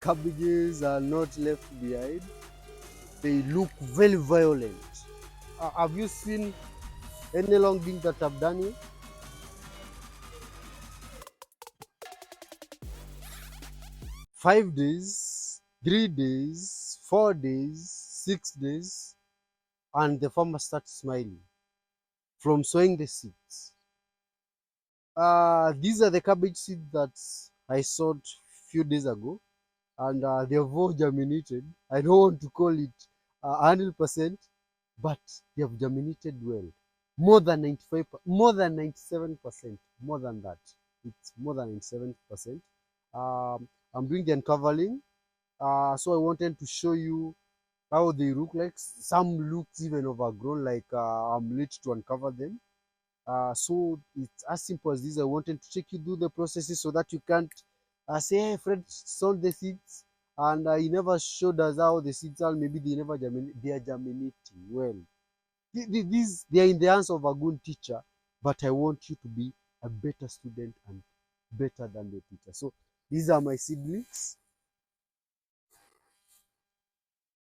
Cabbages are not left behind. They look very violent. Have you seen any long thing that I've done here? 5 days, 3 days, 4 days, 6 days, and the farmer starts smiling from sowing the seeds. These are the cabbage seeds that I sowed few days ago, and they have all germinated. I don't want to call it 100%, but they have germinated well. More than 95, more than 97%, more than that. It's more than 97%. I'm doing the uncovering. So I wanted to show you how they look like. Some looks even overgrown, like I'm late to uncover them. So it's as simple as this. I wanted to take you through the processes so that you can't say, hey, Fred sold the seeds and he never showed us how the seeds are. Maybe they never germinate. They are germinating well. These they are in the hands of a good teacher, but I want you to be a better student and better than the teacher. So these are my seedlings.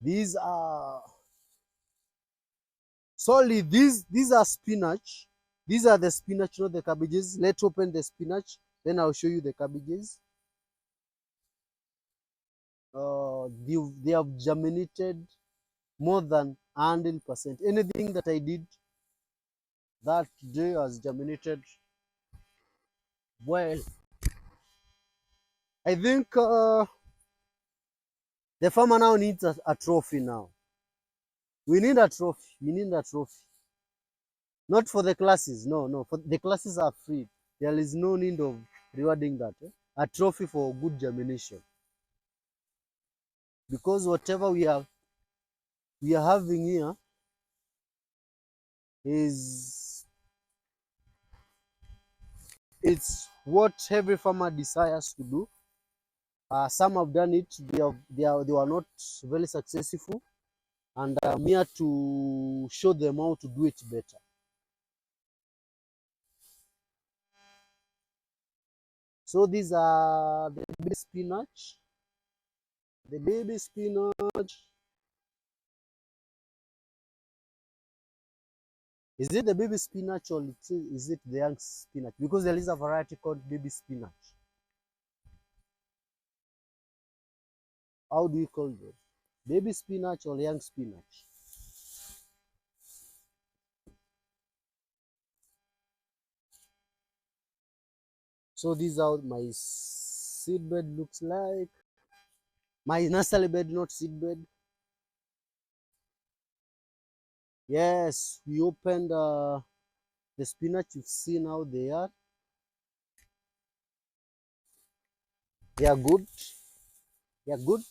These are solely these are spinach. These are the spinach, not the cabbages. Let's open the spinach, then I'll show you the cabbages. They have germinated more than 100%. Anything that I did that day has germinated well. I think the farmer now needs a trophy now. We need a trophy. We need a trophy. Not for the classes. No, no. For the classes are free. There is no need of rewarding that. A trophy for good germination. Because whatever we are having here is it's what every farmer desires to do. Some have done it. They were not very successful, and I'm here to show them how to do it better. So these are the baby spinach. The baby spinach. Is it the baby spinach or is it the young spinach? Because there is a variety called baby spinach. How do you call them? Baby spinach or young spinach? So this is how my seed bed looks like. My nursery bed, not seed bed. Yes, we opened the spinach. You've seen how they are. They are good. They are good.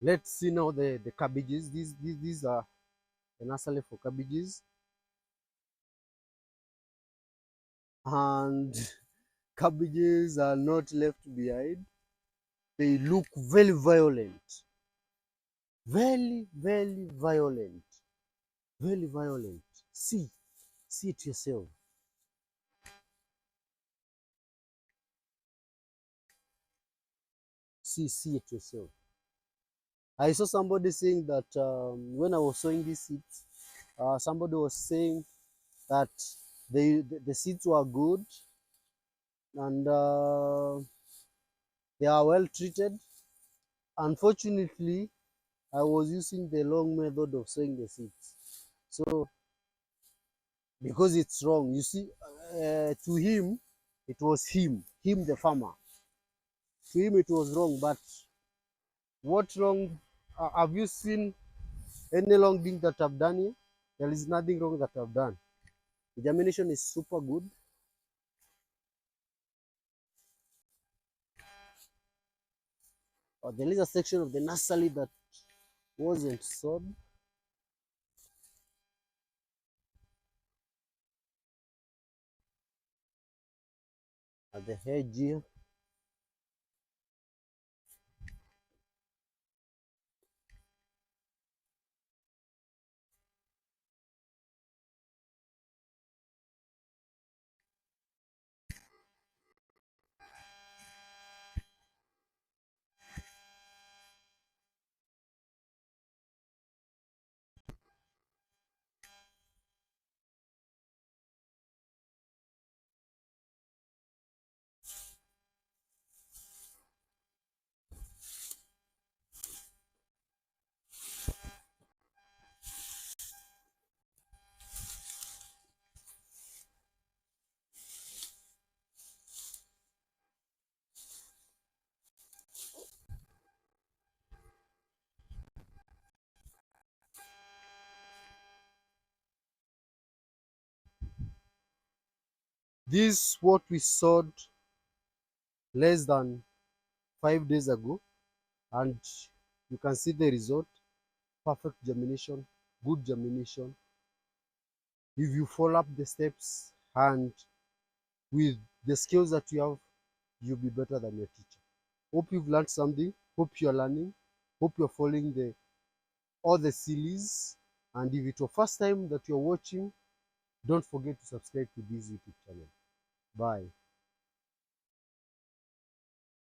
Let's see now the cabbages. These are the nursery for cabbages. And cabbages are not left behind. They look very violent. Very, very violent. Very violent. See it yourself. See it yourself. I saw somebody saying that when I was sowing these seeds, somebody was saying that the seeds were good and they are well treated. Unfortunately, I was using the wrong method of sowing the seeds. So because it's wrong, you see, to him, it was him the farmer. To him, it was wrong. But what wrong? Have you seen any wrong thing that I've done here? There is nothing wrong that I've done. The germination is super good. There is a section of the nursery that wasn't sowed. At the hedge here. This what we sowed less than 5 days ago, and you can see the result. Perfect germination, good germination. If you follow up the steps and with the skills that you have, you'll be better than your teacher. Hope you've learned something. Hope you're learning. Hope you're following all the series. And if it's your first time that you're watching, don't forget to subscribe to this YouTube channel. Bye.